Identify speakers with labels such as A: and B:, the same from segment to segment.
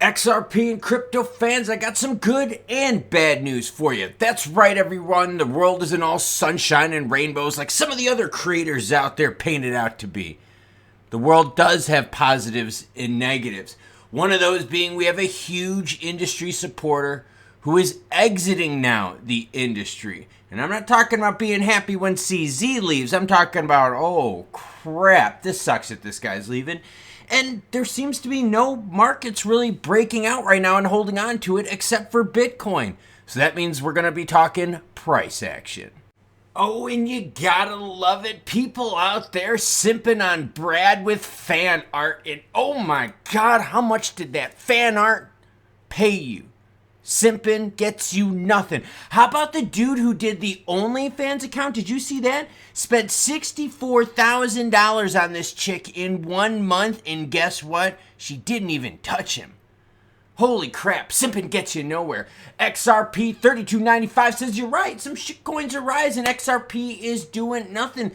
A: XRP and crypto fans, I got some good and bad news for you. That's right, everyone. The world isn't all sunshine and rainbows like some of the other creators out there paint it out to be. The world does have positives and negatives. One of those being we have a huge industry supporter who is exiting now the industry. And I'm not talking about being happy when CZ leaves. I'm talking about, oh crap, this sucks that this guy's leaving. And there seems to be no markets really breaking out right now and holding on to it except for Bitcoin. So that means we're going to be talking price action. Oh, and you gotta love it. People out there simping on Brad with fan art. And oh my God, how much did that fan art pay you? Simping gets you nothing. How about the dude who did the OnlyFans account? Did you see that? Spent $64,000 on this chick in 1 month, and guess what? She didn't even touch him. Holy crap, simping gets you nowhere. XRP 32.95 says you're right. Some shit coins are rising. XRP is doing nothing.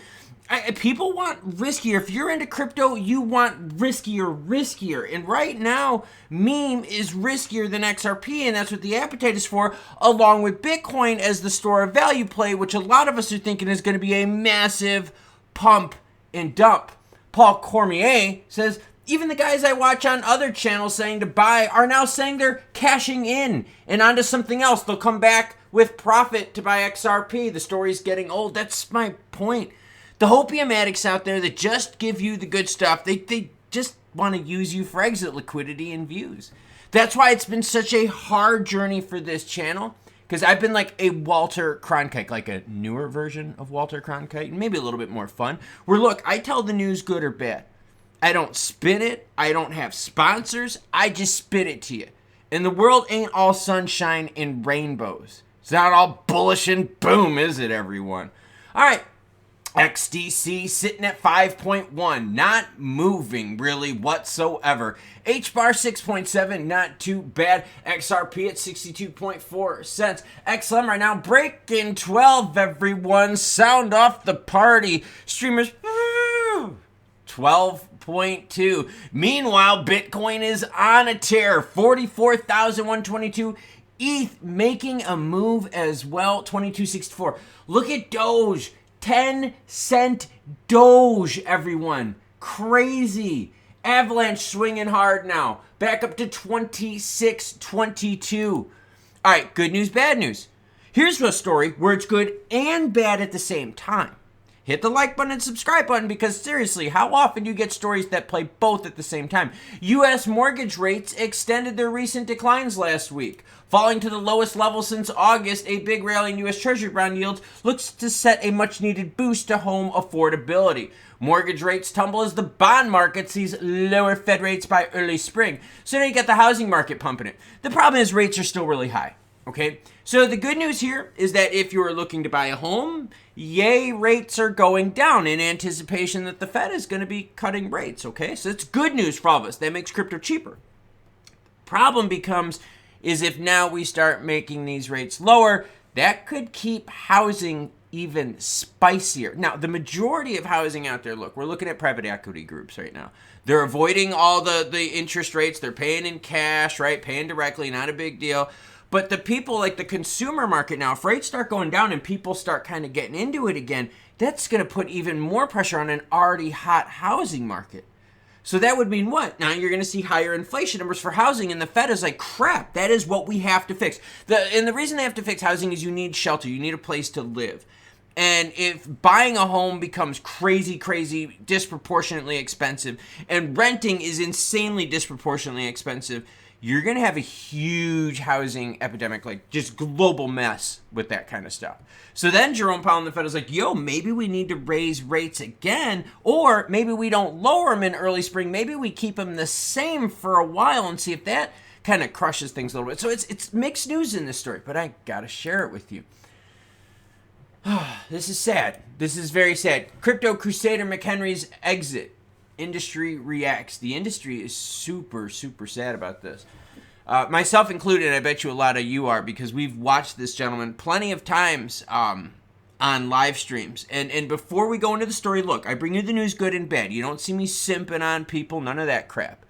A: People want riskier. If you're into crypto, you want riskier. And right now, meme is riskier than XRP, and that's what the appetite is for, along with Bitcoin as the store of value play, which a lot of us are thinking is going to be a massive pump and dump. Paul Cormier says, even the guys I watch on other channels saying to buy are now saying they're cashing in and onto something else. They'll come back with profit to buy XRP. The story's getting old. That's my point. The hopium addicts out there that just give you the good stuff, they just want to use you for exit liquidity and views. That's why it's been such a hard journey for this channel, because I've been like a Walter Cronkite, like a newer version of Walter Cronkite, and maybe a little bit more fun, where look, I tell the news good or bad. I don't spin it. I don't have sponsors. I just spit it to you. And the world ain't all sunshine and rainbows. It's not all bullish and boom, is it, everyone? All right. XDC sitting at 5.1, not moving really whatsoever. HBAR 6.7, not too bad. XRP at 62.4 cents. XLM right now breaking 12, everyone. Sound off the party. Streamers, 12.2. Meanwhile, Bitcoin is on a tear. 44,122. ETH making a move as well. 2264. Look at Doge. 10-cent Doge, everyone. Crazy. Avalanche swinging hard now. Back up to 26.22. All right, good news, bad news. Here's a story where it's good and bad at the same time. Hit the like button and subscribe button, because seriously, how often do you get stories that play both at the same time? U.S. mortgage rates extended their recent declines last week. Falling to the lowest level since August, a big rally in U.S. Treasury bond yields looks to set a much-needed boost to home affordability. Mortgage rates tumble as the bond market sees lower Fed rates by early spring. So now you got the housing market pumping it. The problem is rates are still really high. Okay, so the good news here is that if you're looking to buy a home, yay, rates are going down in anticipation that the Fed is going to be cutting rates. Okay, so it's good news for all of us. That makes crypto cheaper. Problem becomes is if now we start making these rates lower, that could keep housing even spicier. Now, the majority of housing out there, look, we're looking at private equity groups right now. They're avoiding all the interest rates. They're paying in cash, right? Paying directly, not a big deal. But the people, like the consumer market now, if rates start going down and people start kind of getting into it again, that's going to put even more pressure on an already hot housing market. So that would mean what? Now you're going to see higher inflation numbers for housing, and the Fed is like, crap, that is what we have to fix. And the reason they have to fix housing is you need shelter. You need a place to live. And if buying a home becomes crazy, disproportionately expensive, and renting is insanely disproportionately expensive, you're going to have a huge housing epidemic, like just global mess with that kind of stuff. So then Jerome Powell and the Fed is like, yo, maybe we need to raise rates again, or maybe we don't lower them in early spring. Maybe we keep them the same for a while and see if that kind of crushes things a little bit. So it's mixed news in this story, but I got to share it with you. This is sad. This is very sad. Crypto Crusader McHenry's exit. Industry reacts. The industry is super sad about this. Myself included, I bet you a lot of you are, because we've watched this gentleman plenty of times on live streams. And before we go into the story, look, I bring you the news good and bad. You don't see me simping on people, none of that crap.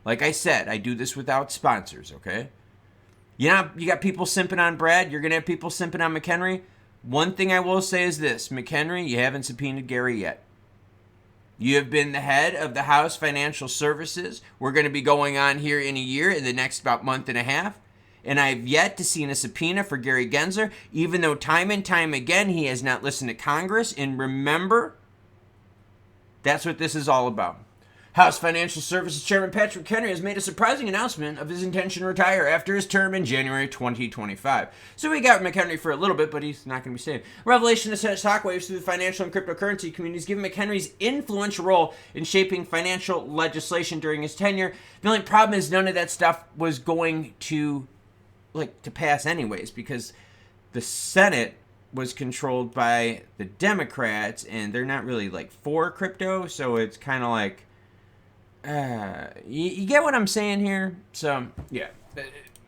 A: Like I said, I do this without sponsors, okay? You got people simping on Brad. You're going to have people simping on McHenry. One thing I will say is this. McHenry, you haven't subpoenaed Gary yet. You have been the head of the House Financial Services. We're going to be going on here in a year, in the next about month and a half. And I have yet to see a subpoena for Gary Gensler, even though time and time again he has not listened to Congress. And remember, that's what this is all about. House Financial Services Chairman Patrick McHenry has made a surprising announcement of his intention to retire after his term in January 2025. So we got McHenry for a little bit, but he's not going to be staying. Revelation has sent shockwaves through the financial and cryptocurrency communities, given McHenry's influential role in shaping financial legislation during his tenure. The only problem is none of that stuff was going to pass anyways, because the Senate was controlled by the Democrats, and they're not really for crypto, so it's kind of like, you get what I'm saying here? So, yeah.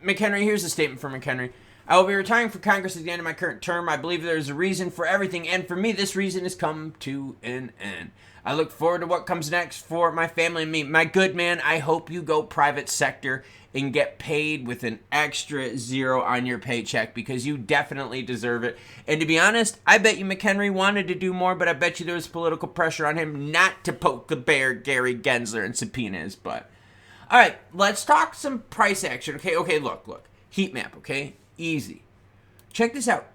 A: McHenry, here's a statement from McHenry. I will be retiring from Congress at the end of my current term. I believe there is a reason for everything, and for me, this reason has come to an end. I look forward to what comes next for my family and me. My good man, I hope you go private sector and get paid with an extra zero on your paycheck, because you definitely deserve it. And to be honest, I bet you McHenry wanted to do more, but I bet you there was political pressure on him not to poke the bear, Gary Gensler, and subpoena his butt. All right, let's talk some price action. Okay, look. Heat map, okay? Easy. Check this out.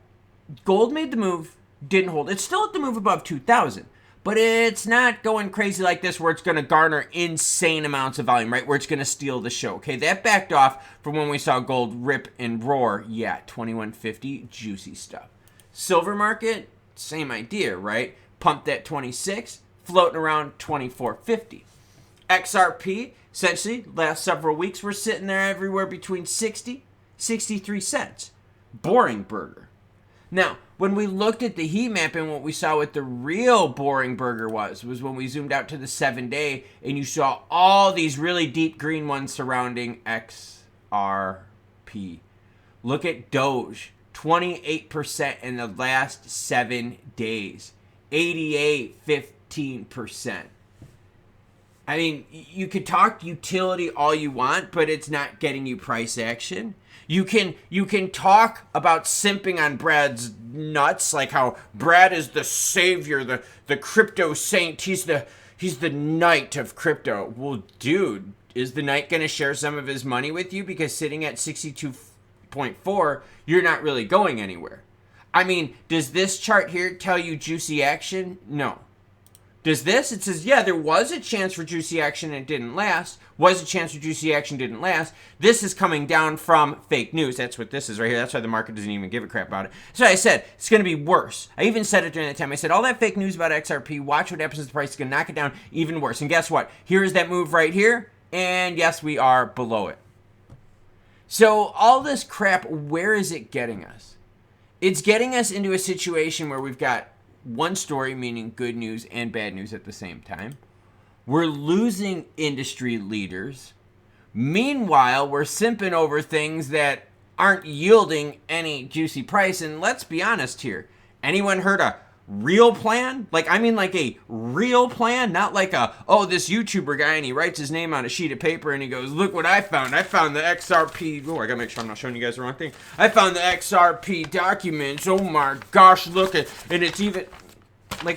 A: Gold made the move, didn't hold. It's still at the move above 2,000. But it's not going crazy like this where it's going to garner insane amounts of volume, right? Where it's going to steal the show. Okay, that backed off from when we saw gold rip and roar. Yeah, 2150, juicy stuff. Silver market, same idea, right? Pumped at 26, floating around 2450. XRP, essentially, last several weeks, we're sitting there everywhere between 60, 63 cents. Boring burger. Now, when we looked at the heat map and what we saw what the real boring burger was when we zoomed out to the 7-day and you saw all these really deep green ones surrounding XRP. Look at Doge, 28% in the last 7 days, 88, 15%. I mean, you could talk utility all you want, but it's not getting you price action. You can talk about simping on Brad's nuts, like how Brad is the savior, the crypto saint. He's the knight of crypto. Well, dude, is the knight going to share some of his money with you? Because sitting at 62.4, you're not really going anywhere. I mean, does this chart here tell you juicy action? No. Does this? It says, yeah, there was a chance for juicy action and it didn't last. Was a chance for juicy action, didn't last. This is coming down from fake news. That's what this is right here. That's why the market doesn't even give a crap about it. So I said, it's going to be worse. I even said it during that time. I said, all that fake news about XRP, watch what happens to the price. It's going to knock it down even worse. And guess what? Here's that move right here. And yes, we are below it. So all this crap, where is it getting us? It's getting us into a situation where we've got one story, meaning good news and bad news at the same time. We're losing industry leaders. Meanwhile, we're simping over things that aren't yielding any juicy price. And let's be honest here. Anyone heard a real plan? Like a real plan? Not like this YouTuber guy and he writes his name on a sheet of paper and he goes, look what I found. I found the XRP. Oh, I gotta make sure I'm not showing you guys the wrong thing. I found the XRP documents. Oh my gosh, look at, and it's even,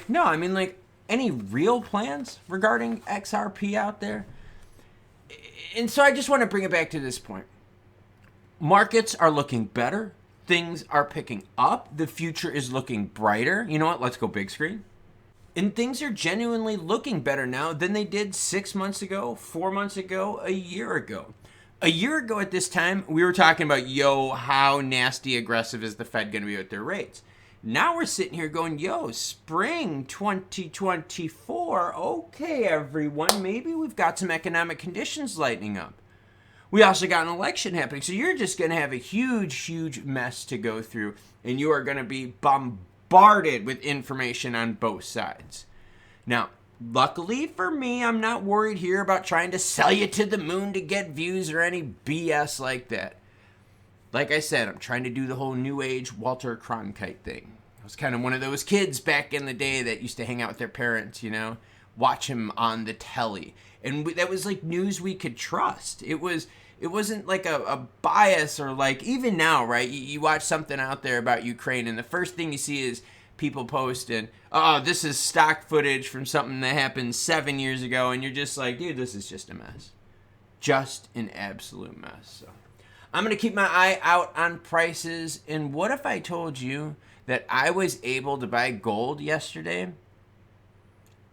A: no, I mean, any real plans regarding XRP out there? And so I just want to bring it back to this point. Markets are looking better. Things are picking up. The future is looking brighter. You know what? Let's go big screen. And things are genuinely looking better now than they did 6 months ago, 4 months ago, a year ago. A year ago at this time, we were talking about, how nasty aggressive is the Fed going to be with their rates? Now we're sitting here going, spring 2024. Okay, everyone, maybe we've got some economic conditions lightening up. We also got an election happening, so you're just going to have a huge, huge mess to go through, and you are going to be bombarded with information on both sides. Now, luckily for me, I'm not worried here about trying to sell you to the moon to get views or any BS like that. Like I said, I'm trying to do the whole New Age Walter Cronkite thing. I was kind of one of those kids back in the day that used to hang out with their parents, watch him on the telly. And that was like news we could trust. It wasn't like a bias, or like, even now, right? You watch something out there about Ukraine, and the first thing you see is people posting, oh, this is stock footage from something that happened 7 years ago. And you're just like, dude, this is just a mess. Just an absolute mess. So I'm going to keep my eye out on prices. And what if I told you that I was able to buy gold yesterday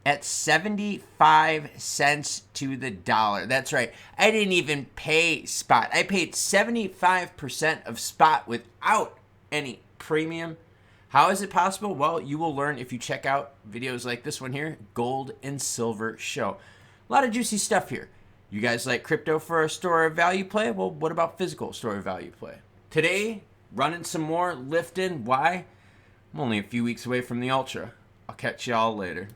A: at 75 cents to the dollar? That's right. I didn't even pay spot. I paid 75% of spot without any premium. How is it possible? Well, you will learn if you check out videos like this one here, Gold and Silver Show. A lot of juicy stuff here. You guys like crypto for a store of value play? Well, what about physical store of value play? Today, running some more, lifting. Why? I'm only a few weeks away from the Ultra. I'll catch y'all later.